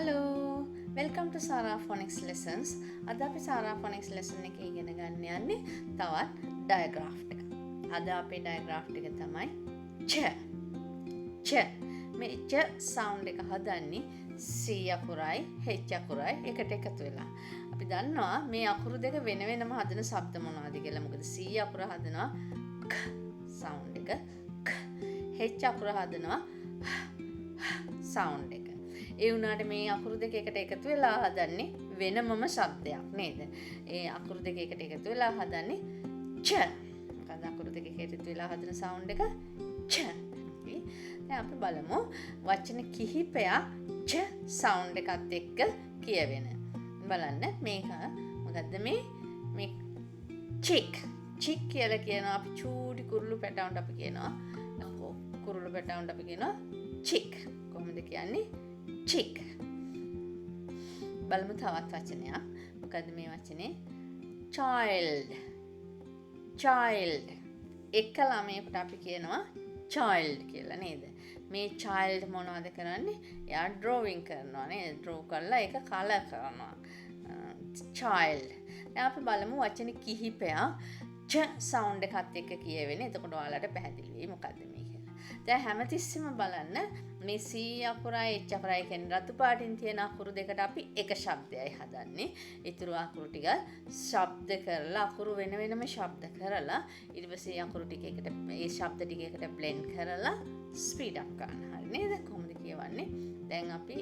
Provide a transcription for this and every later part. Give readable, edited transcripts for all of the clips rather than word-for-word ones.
Hello, welcome to Sara Phonics Lessons. අද අපි Sara Phonics lesson එකේ ඉගෙන ගන්න යන්නේ තවත් diagraft එක. අද අපේ diagraft එක තමයි ch. ch. මේ ch sound එක හදන්නේ c අකුරයි h අකුරයි එකට එකතු වෙලා. අපි දන්නවා මේ අකුරු දෙක වෙන වෙනම හදන ශබ්ද මොනවද කියලා. මොකද c අකුර හදනවා k sound එක. h අකුර හදනවා sound එක. ඒ වුණාට මේ අකුරු දෙක එකට එකතු වෙලා හදන්නේ වෙනමම ශබ්දයක් නේද? ඒ අකුරු දෙක එකට එකතු වෙලා හදන්නේ ch. මොකද අකුරු දෙක එකතු වෙලා හදන sound එක ch. දැන් අපි බලමු වචන කිහිපයක් ch sound එකත් එක්ක කියවෙන. බලන්න මේක මොකද්ද මේ chick. chick කියලා කියනවා අපි චූටි කුරුළු පැටවුන්ට අපි කියනවා. කුරුළු පැටවුන්ට අපි කියනවා chick. කොහොමද කියන්නේ? chick. බලමු තවත් වචනයක්. මොකද්ද මේ වචනේ? child. child. එක ළමයෙකුට අපි කියනවා child කියලා නේද? මේ child මොනවද කරන්නේ? එයා drawing කරනවා නේද? draw කරලා ඒක color කරනවා. child. දැන් අපි බලමු වචන කිහිපයක් ch sound එකත් එක්ක කියවෙන්නේ. එතකොට ඔයාලට පැහැදිලි වෙයි මොකද්ද මේ කියලා. දැන් හැමතිස්සෙම බලන්න මේ C අකුරයි H අකුරයි කියන රතු පාටින් තියෙන අකුරු දෙකට අපි එක ශබ්දයයි හදන්නේ. ඊතුරු අකුරු ටික ශබ්ද කරලා අකුරු වෙන වෙනම ශබ්ද කරලා ඊට පස්සේ අකුරු ටික එකට ඒ ශබ්ද ටික එකට blend කරලා speed up කරන්න. හරි නේද? කොහොමද කියවන්නේ? දැන් අපි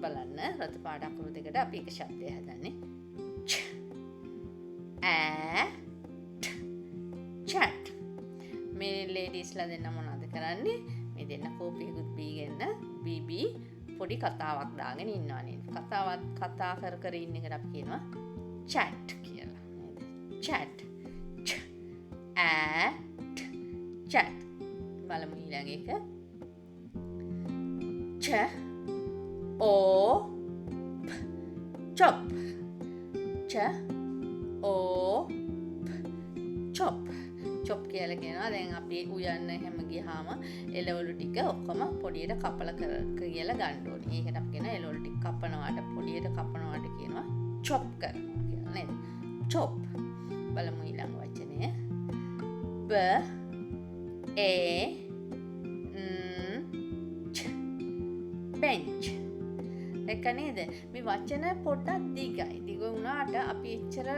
බලන්න රතු පාට අකුරු දෙකට අපි එක ශබ්දය හදන්නේ. ch a t chat. මේ ලේඩීස්ලා දෙන්න මොනවද කරන්නේ? මේ දෙන්න කෝපියකුත් බීගෙන බීබී පොඩි කතාවක් දාගෙන ඉන්නවා නේද? කතා කර ඉන්න එකට අපි කියනවා chat කියලා නේද? chat. ch a t chat. බලමු ඊළඟ එක. ch o p chop. ch o p chop. chop කියලා කියනවා. දැන් අපි උයන්න හැම ගියාම එළවලු ටික ඔක්කොම පොඩියට කපලා කියලා ගන්න ඕනේ. ඒකට අපි කියනවා එළවලු ටික කපනවාට පොඩියට කපනවාට කියනවා chop කරනවා කියලා නේද? chop. බලමු ඊළඟ වචනය. b a n ch bench. ඒක නේද? මේ වචන පොඩ්ඩක් දිගයි. දිග වුණාට අපි එච්චර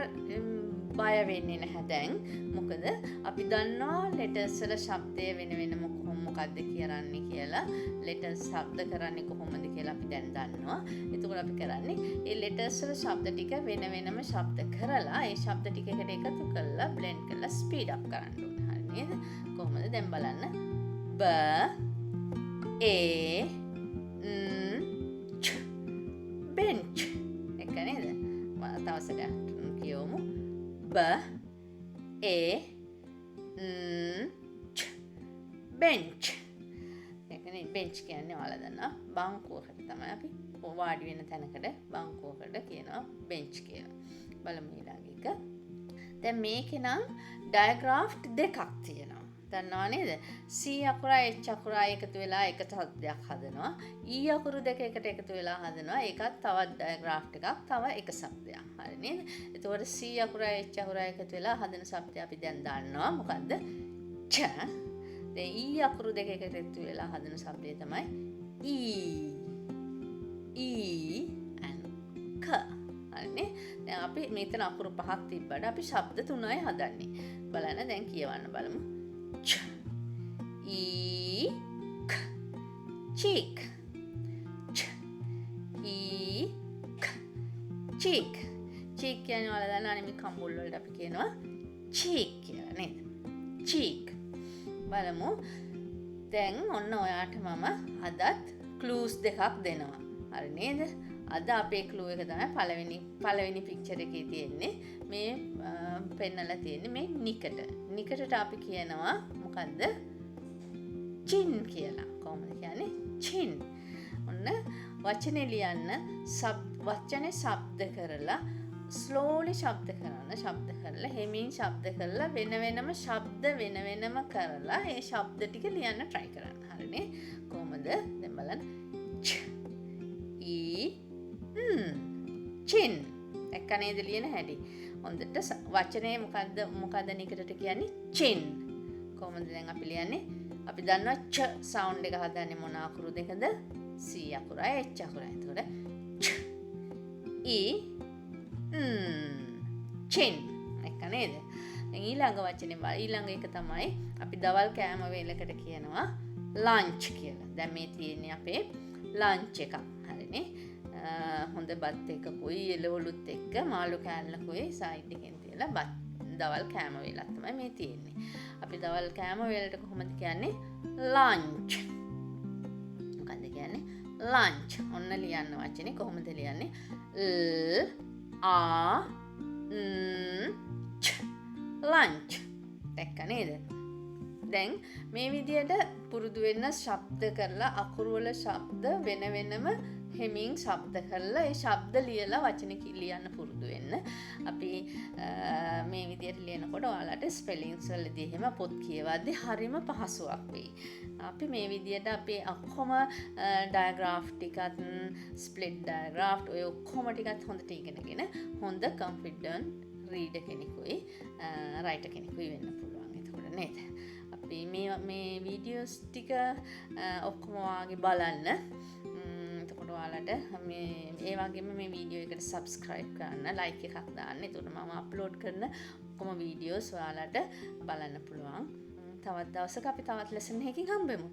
බය වෙන්නේ නැහැ දැන්. මොකද අපි දන්නවා letters වල ශබ්දය වෙන වෙනම මොකක්ද කරන්නේ කියලා. letters ශබ්ද කරන්නේ කොහොමද කියලා අපි දැන් දන්නවා. එතකොට අපි කරන්නේ මේ letters වල ශබ්ද ටික වෙන වෙනම ශබ්ද කරලා ඒ ශබ්ද ටික එකට එකතු කරලා blend කරලා speed up කරන්න ඕනේ. හරි නේද? කොහොමද? දැන් බලන්න. b a n ch bench. ඒක නේද? තවසට කියවමු. b a n ch bench. ඒකනේ bench කියන්නේ ඔයාලා දන්නා බංකුවකට තමයි අපි වාඩි වෙන තැනකට බංකුවකට කියනවා bench කියලා. බලමු ඊළඟ එක. දැන් මේකේ නම් diagraft දෙකක් තියෙනවා. දන්නවා නේද? C අකුරයි H අකුරයි එකතු වෙලා එක શબ્දයක් හදනවා. E අකුරු දෙක එකට එකතු වෙලා හදනවා. ඒකත් තවත් diagraft එකක්, තව එක શબ્දයක්. හරි නේද? එතකොට C අකුරයි H අකුරයි එකතු වෙලා හදන શબ્දය අපි දැන් දන්නවා. මොකද්ද? ch. දැන් E අකුරු දෙක එකට එකතු වෙලා හදන શબ્දය තමයි E. E and k. හරිනේ? දැන් අපි මෙතන අකුරු පහක් තිබ්බට අපි શબ્ද තුනයි හදන්නේ. බලන්න දැන් කියවන්න බලමු. ch e k cheek. ch e k cheek. cheek කියන්නේ ඔයාලා දන්නවනේ මේ කම්බුල් වලට අපි කියනවා cheek කියලා නේද? cheek. බලමු. දැන් ඔන්න ඔයාට මම අදත් clues දෙකක් දෙනවා. හරි නේද? අද අපේ clue එක තමයි පළවෙනි picture එකේ තියෙන්නේ. මේ පෙන්නලා තියෙන්නේ මේ නිකට. නිකටට අපි කියනවා මොකද්ද? chin කියලා. කොහොමද කියන්නේ? chin. ඔන්න වචනේ ලියන්න වචනේ ශබ්ද කරලා slowly ශබ්ද කරලා හෙමින් ශබ්ද කරලා වෙන වෙනම ශබ්ද වෙන වෙනම කරලා ඒ ශබ්ද ටික ලියන්න try කරන්න. හරිනේ? කොහොමද? දැන් බලන්න. ch e දැක්ක නේද ලියන හැටි. හොඳට වචනේ මොකද්ද නිකටට කියන්නේ chin. කොහොමද දැන් අපි ලියන්නේ? අපි දන්නවා ච සවුන්ඩ් එක හදන්නේ මොන අකුරු දෙකද? C අකුරයි H අකුරයි. එතකොට ච E chin එක නේද? ඊළඟ වචනේ ඊළඟ එක තමයි අපි දවල් කෑම වේලකට කියනවා lunch කියලා. දැන් මේ තියෙන්නේ අපේ lunch එකක්. හරිනේ. හොඳ බත් එකකුයි එළවලුත් එක්ක මාළු කෑල්ලකුයි සයිඩ් එකෙන් තියලා බත් දවල් කෑම වේලක් තමයි මේ තියෙන්නේ. අපි දවල් කෑම වේලට කොහොමද කියන්නේ? lunch. මොකද්ද කියන්නේ? lunch. ඔන්න ලියන්න වචනේ කොහොමද ලියන්නේ? lunch. දැක්ක නේද? දැන් මේ විදියට පුරුදු වෙන්න ශබ්ද කරලා අකුරු වල ශබ්ද වෙන වෙනම හෙමින් ශබ්ද කරලා ඒ ශබ්ද ලියලා වචන ලියන්න පුරුදු වෙන්න. අපි මේ විදියට ලියනකොට ඔයාලට ස්පෙලිංස් වලදී එහෙම පොත් කියවද්දී හරිම පහසුවක් වෙයි. අපි මේ විදියට අපේ ඔක්කොම ඩයග්‍රාෆ් ටිකත් ස්ප්ලිට් ඩයග්‍රාෆ් ඔය ඔක්කොම ටිකත් හොඳට ඉගෙනගෙන හොඳ කොන්ෆිඩන්ට් රීඩර් කෙනෙකුයි රයිටර් කෙනෙකුයි වෙන්න පුළුවන්. එතකොට නේද? අපි මේ වීඩියෝස් ටික ඔක්කොම වාගේ බලන්න. එතකොට ඔයාලට ඒ වගේම මේ වීඩියෝ එකට සබ්ස්ක්‍රයිබ් කරන්න, ලයික් එකක් දාන්න. එතකොට මම අප්ලෝඩ් කරන ඔක්කොම වීඩියෝස් ඔයාලට බලන්න පුළුවන්. තවත් දවසක අපි තවත් ලෙසන් එකකින් හම්බෙමු.